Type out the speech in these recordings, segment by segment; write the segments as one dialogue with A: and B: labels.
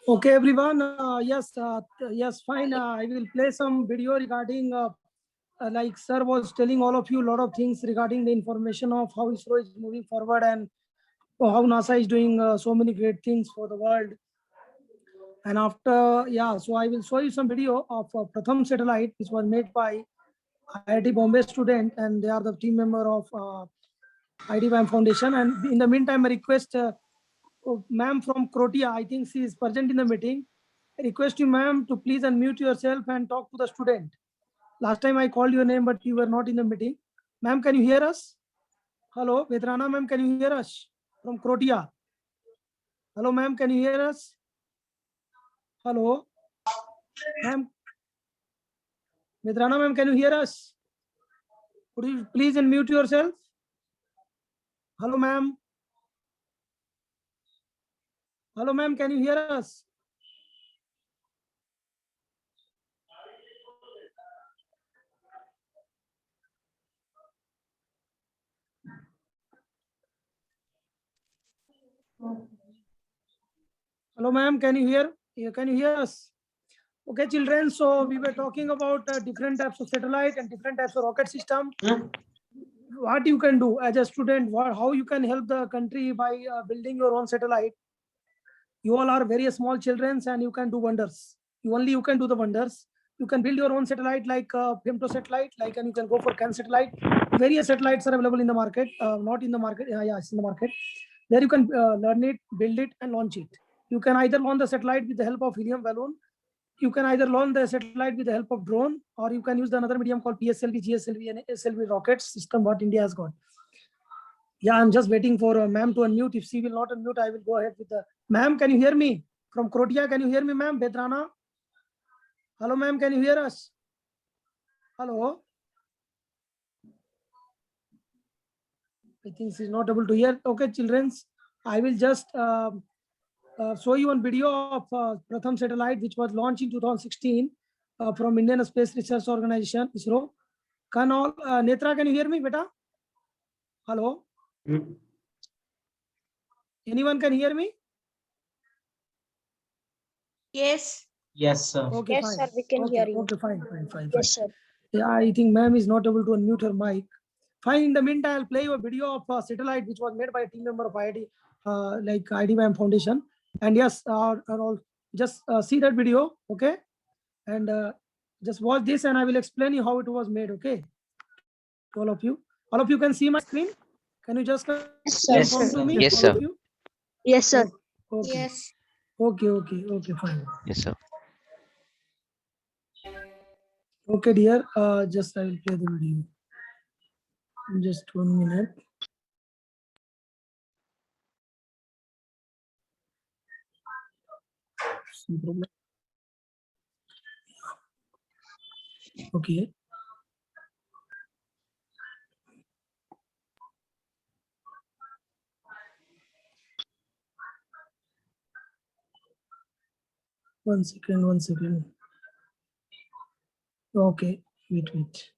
A: Okay, everyone. Yes, fine. I will play some video regarding, like sir was telling all of you a lot of things regarding the information of how ISRO is moving forward and how NASA is doing so many great things for the world. And after, so I will show you some video of Pratham satellite, which was made by IIT Bombay student, and they are the team member of IDBAM Foundation. And in the meantime, I request ma'am from Croatia, I think she is present in the meeting. I request you, ma'am, to please unmute yourself and talk to the student. Last time I called your name, but you were not in the meeting. Ma'am, can you hear us? Hello, Vedrana, ma'am, can you hear us from Croatia? Hello, ma'am, can you hear us? Hello, ma'am. Vedrana, ma'am, can you hear us? Could you please unmute yourself? Hello, ma'am. Hello, ma'am, can you hear us? Hello, ma'am, can you hear? Can you hear us? Okay, children, so we were talking about different types of satellite and different types of rocket system. What you can do as a student, how you can help the country by building your own satellite. You all are very small children and you can do wonders. You can do the wonders. You can build your own satellite like Femto satellite, and you can go for CAN satellite. Various satellites are available in the market, not in the market, it's in the market. There you can learn it, build it and launch it. You can either launch the satellite with the help of helium balloon. You can either launch the satellite with the help of drone, or you can use another medium called PSLV, GSLV, and SLV rocket system what India has got. Yeah, I'm just waiting for ma'am to unmute. If she will not unmute, I will go ahead with the ma'am. Can you hear me from Croatia? Can you hear me, ma'am? Vedrana. Hello, ma'am. Can you hear us? Hello. I think she's not able to hear. Okay, children, I will just show you one video of Pratham satellite, which was launched in 2016 from Indian Space Research Organization, ISRO. Can all Netra, can you hear me, beta? Hello. Anyone can hear me?
B: Yes.
C: Yes, sir.
A: Okay,
B: Yes,
A: fine.
B: sir, we can hear you.
A: Okay, fine.
B: Yes, sir.
A: Yeah, I think ma'am is not able to unmute her mic. Fine. In the meantime, I'll play you a video of a satellite which was made by a team member of IIT, like IDBAM Foundation. And yes, just see that video, okay? And just watch this, and I will explain you how it was made, okay? To all of you. All of you can see my screen. Can you just confirm to me?
D: Yes,
A: all
D: sir.
A: of you?
B: Yes, sir.
A: Okay.
B: Yes.
A: Okay, fine.
D: Yes, sir.
A: Okay, dear. Just I will play the video. Just 1 minute. No problem. Okay. One second. Okay, wait.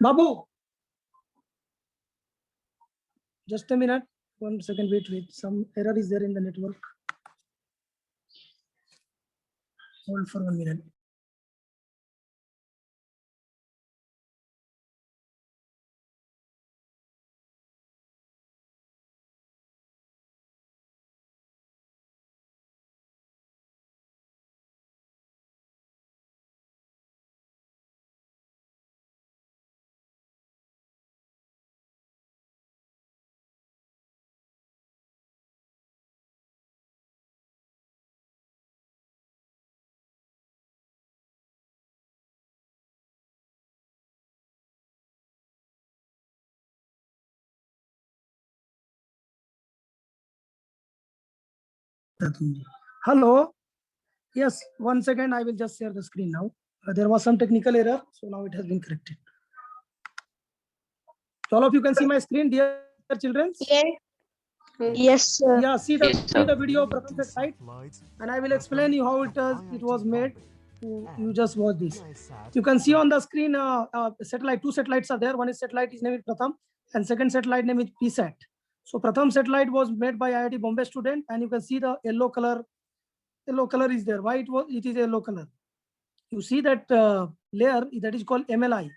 A: Babu, just a minute. 1 second, wait. Some error is there in the network. Hold for 1 minute. Hello. Yes, 1 second. I will just share the screen now. There was some technical error, so now it has been corrected. So all of you can see my screen, dear children.
B: Yes, sir.
A: Yeah, see
D: Yes, sir.
A: the video of Pratham satellite, and I will explain you how it was made. You just watch this. You can see on the screen satellite. Two satellites are there. One is satellite is named Pratham, and second satellite name is PSAT. So Pratham satellite was made by IIT Bombay student, and you can see the yellow color. Yellow color is there. Why it is yellow color? You see that layer that is called MLI,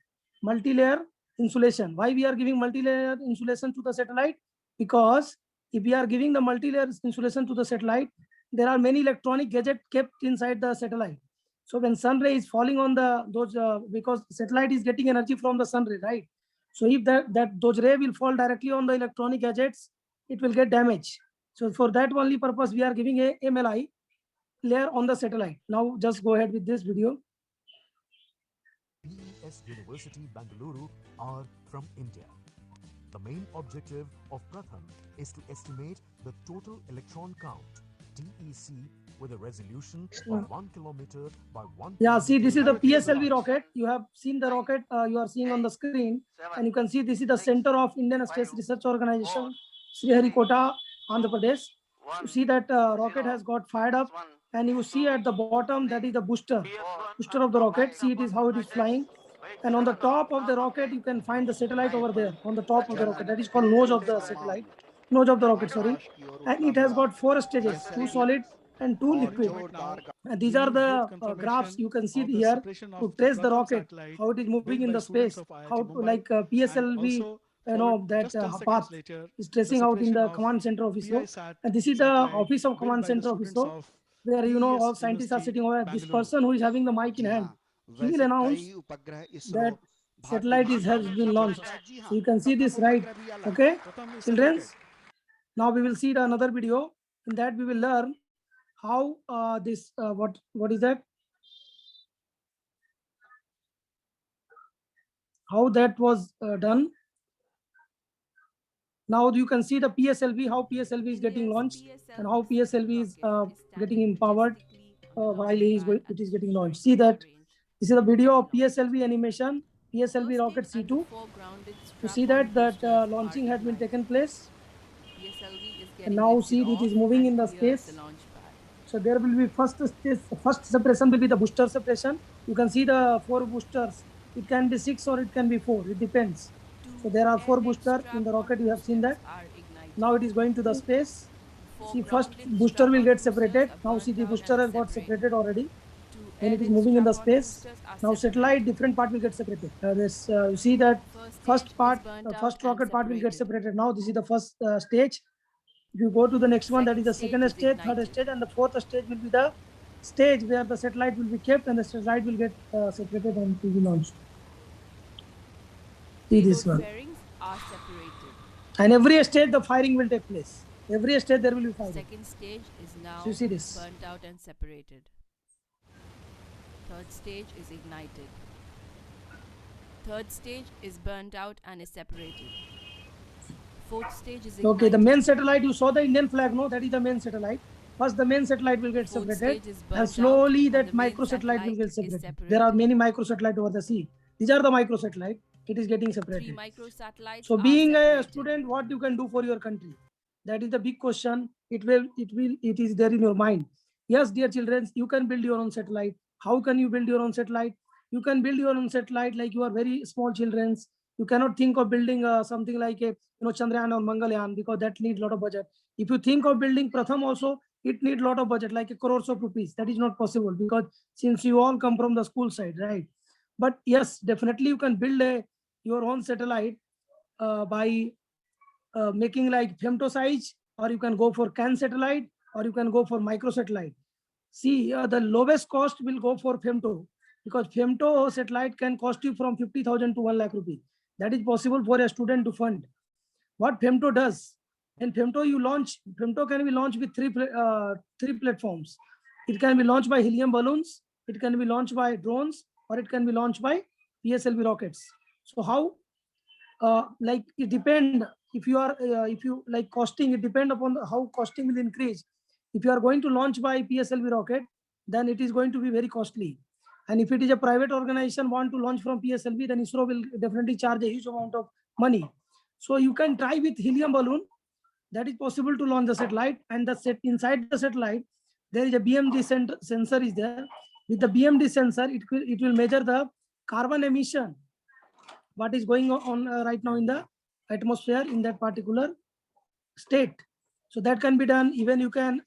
A: multi-layer insulation. Why we are giving multi-layer insulation to the satellite? Because if we are giving the multi-layer insulation to the satellite, there are many electronic gadgets kept inside the satellite. So when sun ray is falling on those because satellite is getting energy from the sun ray, right? So if those ray will fall directly on the electronic gadgets, it will get damaged. So for that only purpose, we are giving a MLI layer on the satellite. Now just go ahead with this video.
C: PES University Bangalore are from India. The main objective of Pratham is to estimate the total electron count, TEC, with a resolution of 1 kilometer by 1
A: Yeah, see, this is the
C: kilometer.
A: PSLV rocket. You have seen the rocket you are seeing on the screen, and you can see this is the center of Indian Space Research Organization, Sriharikota, Andhra Pradesh. You see that rocket has got fired up, and you see at the bottom that is the booster of the rocket. See, it is how it is flying, and on the top of the rocket you can find the satellite over there on the top of the rocket. That is called nose of the satellite, nose of the rocket, sorry, and it has got 4 stages, 2 solid and 2 liquid. And these are the graphs you can see here to trace the rocket, how it is moving in the space, how to, like PSLV, you know, that path is tracing out in the command center of ISRO. And this is the office of command center of ISRO, where, you know, all scientists are sitting over. This person who is having the mic in hand, he will announce that satellite has been launched. So you can see this, right? Okay, children. Now we will see another video. In that we will learn how this what is that, how that was done. Now you can see the PSLV, how PSLV is getting launched, and how PSLV is getting empowered while it is getting launched. See that this is a video of PSLV animation, PSLV rocket C2. You see that launching has been taken place, and now see it is moving in the space. So there will be first separation will be the booster separation. You can see the 4 boosters. It can be 6 or it can be 4. It depends. So there are 4 boosters in the rocket. You have seen that. Now it is going to the space. See, first booster will get separated. Now see, the booster has got separated already. When it is moving in the space, now satellite different part will get separated. You see that first part, first rocket part will get separated. Now this is the first stage. If you go to the next one, that is the second stage, third stage, and the fourth stage will be the stage where the satellite will be kept and the satellite will get separated and will be launched. See this one. And every stage the firing will take place. Every stage there will be firing.
D: Second stage is now
A: So you see this.
D: burnt out and separated. Third stage is ignited. Third stage is burnt out and is separated. Fourth stage is ignited.
A: Okay, the main satellite, you saw the Indian flag, no? That is the main satellite. First the main satellite will get
D: Fourth
A: separated,
D: stage is burnt
A: and slowly
D: out,
A: that
D: and the main
A: micro satellite will get
D: satellite is
A: separated. There are
D: separated.
A: many micro satellites over the sea. These are the micro satellite. It is getting
D: 3
A: separated.
D: microsatellites
A: So
D: are
A: being a
D: separated.
A: student, what you can do for your country? That is the big question. It is there in your mind. Yes, dear children, you can build your own satellite. How can you build your own satellite? You can build your own satellite like you are very small children. You cannot think of building something like a Chandrayaan or Mangalyaan, because that needs a lot of budget. If you think of building Pratham also, it needs a lot of budget, like a crores of rupees. That is not possible, because since you all come from the school side, right? But yes, definitely you can build your own satellite by making like femto size, or you can go for CAN satellite, or you can go for micro satellite. See, the lowest cost will go for femto, because femto satellite can cost you from 50,000 to 1 lakh rupees. That is possible for a student to fund. What femto does, in femto femto can be launched with three platforms. It can be launched by helium balloons, it can be launched by drones, or it can be launched by PSLV rockets. So how, like it depend, if you like costing, it depend upon how costing will increase. If you are going to launch by PSLV rocket, then it is going to be very costly. And if it is a private organization want to launch from PSLV, then ISRO will definitely charge a huge amount of money. So you can try with helium balloon. That is possible to launch the satellite, and inside the satellite there is a BMD sensor is there. With the BMD sensor, it will measure the carbon emission, what is going on right now in the atmosphere in that particular state. So that can be done. Even you can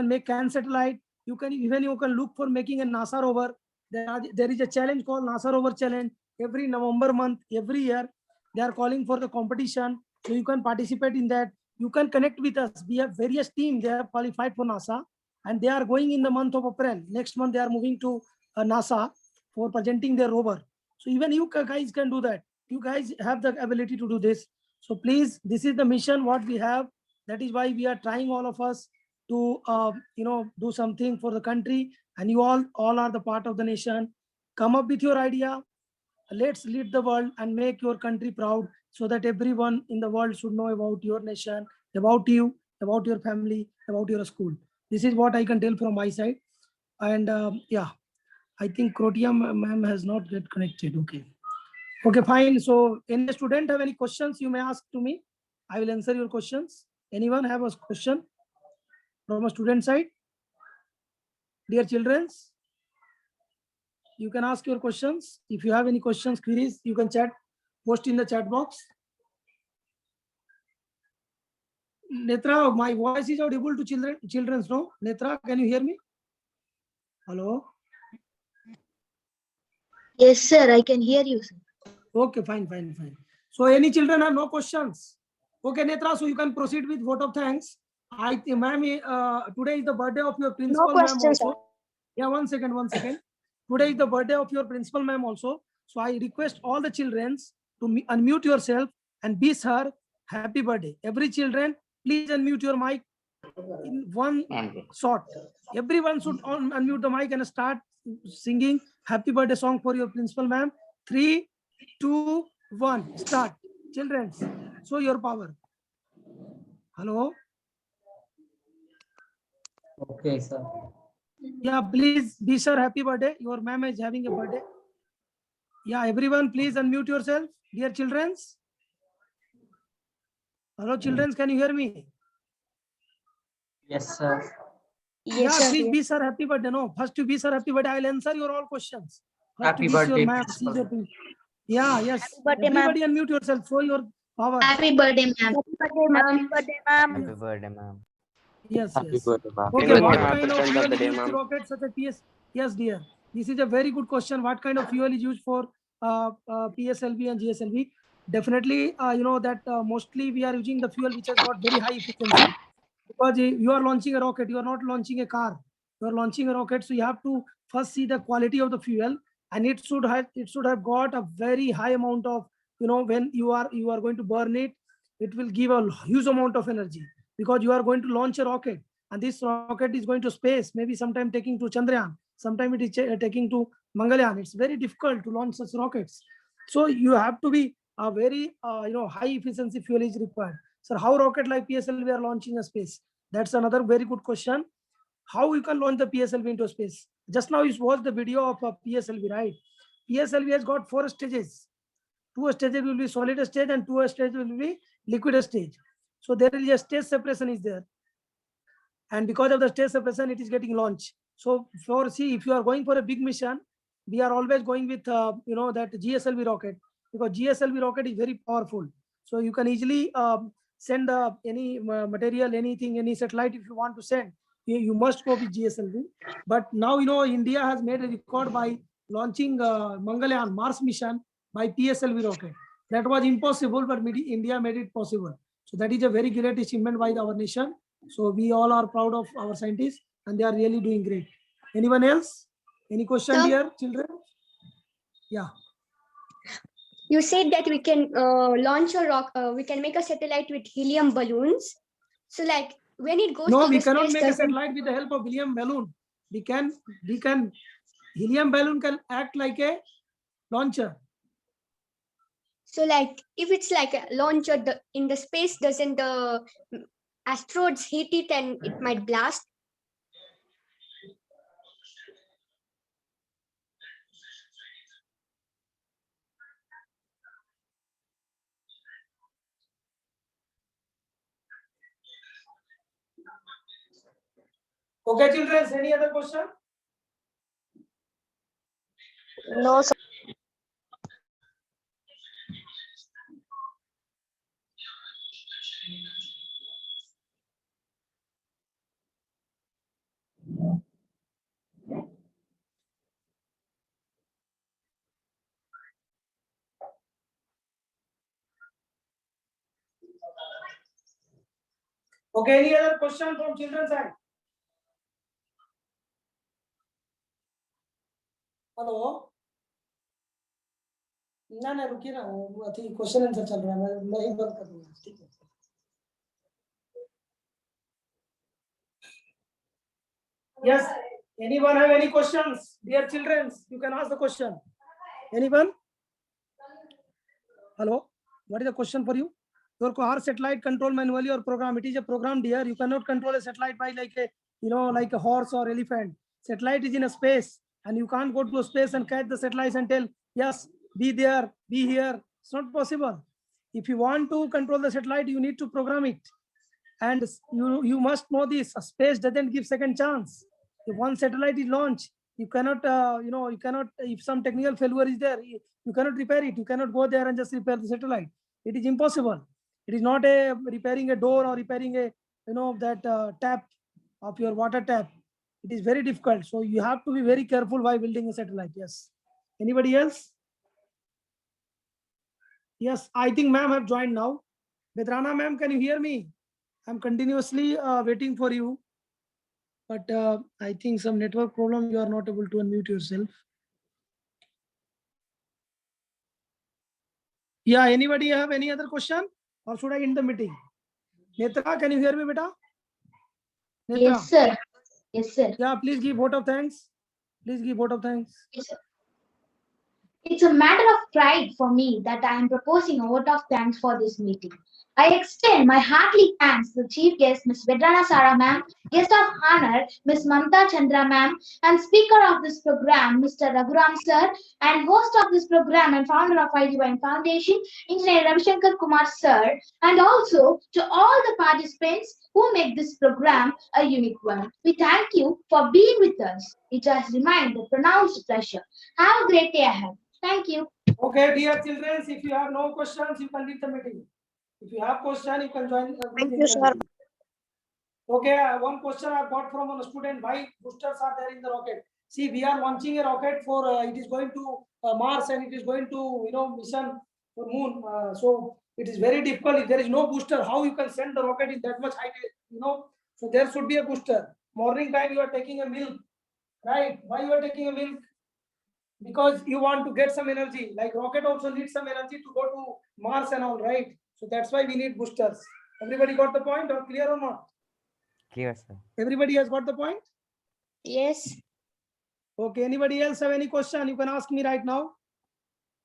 A: make CAN satellite. You can look for making a NASA rover. There is a challenge called NASA rover challenge. Every November month, every year, they are calling for the competition. So you can participate in that. You can connect with us. We have various teams. They have qualified for NASA, and they are going in the month of April. Next month, they are moving to NASA for presenting their rover. So even you guys can do that. You guys have the ability to do this. So please, this is the mission what we have. That is why we are trying, all of us, to do something for the country. And you all are the part of the nation. Come up with your idea. Let's lead the world and make your country proud, so that everyone in the world should know about your nation, about you, about your family, about your school. This is what I can tell from my side. And yeah, I think Crotia ma'am has not get connected. Okay, fine. So any student have any questions, you may ask to me. I will answer your questions. Anyone have a question from a student side? Dear children, you can ask your questions. If you have any questions, queries, you can post in the chat box. Netra, my voice is audible to children, no? Netra, can you hear me? Hello?
B: Yes, sir. I can hear you, sir.
A: Okay, fine. So any children have no questions? Okay, Netra, so you can proceed with vote of thanks. I think, ma'am, today is the birthday of your principal, ma'am,
B: questions,
A: also. Yeah, one second. Today is the birthday of your principal, ma'am, also. So I request all the children to unmute yourself and wish her happy birthday. Every children, please unmute your mic in one shot. Everyone should unmute the mic and start singing happy birthday song for your principal, ma'am. 3, 2, 1, start. Children, show your power. Hello?
E: Okay, sir.
A: Yeah, please be sir, happy birthday. Your ma'am is having a birthday. Yeah, everyone, please unmute yourself. Dear children. Hello, children, can you hear me?
E: Yes, sir.
B: Yes,
A: Yeah,
B: sir.
A: please be sir, happy birthday. No, first to be sir, happy birthday. I'll answer your all questions. First
E: Happy
A: to wish
E: birthday,
A: your ma'am.
E: principal.
A: Yeah, yes.
B: Happy birthday, ma'am.
A: Everybody unmute yourself. Show your power.
B: Happy birthday, ma'am. Happy birthday, ma'am.
F: Happy birthday, ma'am.
A: Yes,
G: Happy
A: yes.
G: birthday, ma'am.
A: Okay,
G: Everyone
A: what
G: have
A: kind
G: to
A: of
G: send
A: fuel
G: up the
A: is
G: day,
A: used to
G: ma'am.
A: rocket such a PS? Yes, dear. This is a very good question. What kind of fuel is used for PSLV and GSLV? Definitely, you know that mostly we are using the fuel which has got very high efficiency, because you are launching a rocket, you are not launching a car. You are launching a rocket, so you have to first see the quality of the fuel, and it should have got a very high amount of, when you are going to burn it, it will give a huge amount of energy, because you are going to launch a rocket, and this rocket is going to space, maybe sometime taking to Chandrayaan, sometime it is taking to Mangalyaan. It's very difficult to launch such rockets. So you have to be a very high efficiency fuel is required. So how rocket like PSLV are launching a space? That's another very good question. How you can launch the PSLV into space? Just now you watched the video of a PSLV, right? PSLV has got 4 stages. 2 stages will be solid stage and 2 stages will be liquid stage. So there is a stage separation is there. And because of the stage separation, it is getting launched. So if you are going for a big mission, we are always going with, that GSLV rocket, because GSLV rocket is very powerful. So you can easily send any material, anything, any satellite, if you want to send, you must go with GSLV. But now, India has made a record by launching Mangalyaan Mars mission by PSLV rocket. That was impossible, but India made it possible. So that is a very great achievement by our nation. So we all are proud of our scientists, and they are really doing great. Anyone else? Any question,
H: Sir?
A: dear children? Yeah.
H: You said that we can launch a rock. We can make a satellite with helium balloons. So, like when it goes
A: No,
H: to
A: we
H: the
A: cannot
H: space,
A: make a
H: doesn't
A: satellite with the help of helium balloon. We can helium balloon can act like a launcher.
H: so like if it's like a launcher in the space, doesn't the asteroids hit it and it might blast?
A: Okay, children, any other question?
B: No, sir.
A: Okay, any other question from children's side? Hello ना ना रुकिए ना, वो अथी question answer चल रहा है, मैं ही बंद कर दूंगा, ठीक है। Yes, anyone have any questions? Dear children, you can ask the question. Anyone? Hello, what is the question for you? Your car satellite control manually or program. It is a program, dear. You cannot control a satellite by like a, like a horse or elephant. Satellite is in a space, and you can't go to a space and catch the satellites and tell, yes, be there, be here. It's not possible. If you want to control the satellite, you need to program it. And you must know this, space doesn't give second chance. If one satellite is launched, you cannot, you cannot, if some technical failure is there, you cannot repair it. You cannot go there and just repair the satellite. It is impossible. It is not a repairing a door or repairing a, that tap of your water tap. It is very difficult. So you have to be very careful while building a satellite. Yes. Anybody else? Yes, I think ma'am have joined now. Vedrana ma'am, can you hear me? I'm continuously waiting for you, but I think some network problem, you are not able to unmute yourself. Yeah, anybody have any other question, or should I end the meeting? Netra, can you hear me, beta? Netra?
B: Yes, sir. Yes, sir.
A: Yeah, please give vote of thanks. Please give vote of thanks.
B: Yes, sir. It's a matter of pride for me that I am proposing a vote of thanks for this meeting. I extend my hearty thanks to the chief guest, Ms. Vedrana Sara ma'am, guest of honor, Ms. Mamta Chandra ma'am, and speaker of this program, Mr. Raghuram sir, and host of this program and founder of iDivine Foundation, Engineer Ravishankar Kumar sir, and also to all the participants who make this program a unique one. We thank you for being with us. It has remained a pronounced pleasure. Have a great day ahead. Thank you.
A: Okay, dear children, if you have no questions, you can leave the meeting. If you have question, you can join.
B: Thank you, sir.
A: Okay, one question I got from a student: why boosters are there in the rocket? See, we are launching a rocket for it is going to Mars, and it is going to mission for moon. So it is very difficult. If there is no booster, how you can send the rocket in that much height? So there should be a booster. Morning time you are taking a milk, right? Why you are taking a milk? Because you want to get some energy. Like rocket also needs some energy to go to Mars and all, right? So that's why we need boosters. Everybody got the point, or clear or not?
F: Clear, sir.
A: Everybody has got the point?
H: Yes.
A: Okay, anybody else have any question? You can ask me right now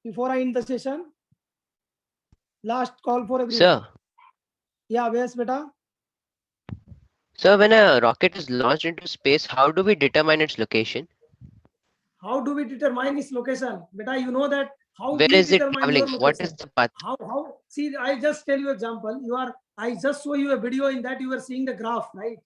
A: before I end the session. Last call for everyone.
E: Sir,
A: Yeah, yes, beta.
E: sir, when a rocket is launched into space, how do we determine its location?
A: How do we determine its location? Beta, you know that how
E: Where
A: we
E: is it
A: determine
E: traveling?
A: your
E: What
A: location.
E: is the path?
A: How see, I just tell you example. I just show you a video in that you are seeing the graph, right?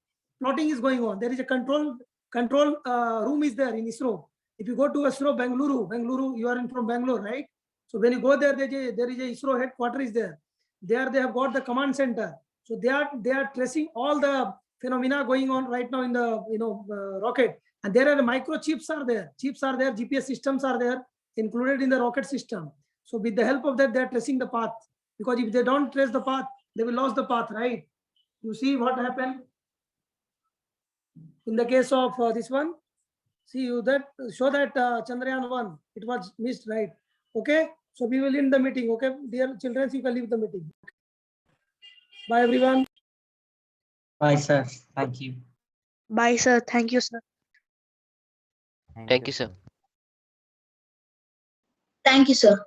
A: Plotting is going on. There is a control room is there in ISRO. If you go to ISRO Bangalore, you are in from Bangalore, right? So when you go there, there is a ISRO headquarters is there. There they have got the command center. So they are tracing all the phenomena going on right now in the rocket. And there are the microchips are there. Chips are there. GPS systems are there included in the rocket system. So with the help of that, they are tracing the path. Because if they don't trace the path, they will lose the path, right? You see what happened in the case of this one. See you that show that Chandrayaan 1, it was missed, right? Okay, so we will end the meeting. Okay, dear children, you can leave the meeting. Bye everyone.
G: Bye, sir. Thank you.
B: Bye, sir. Thank you, sir.
E: Thank you, sir.
B: Thank you, sir.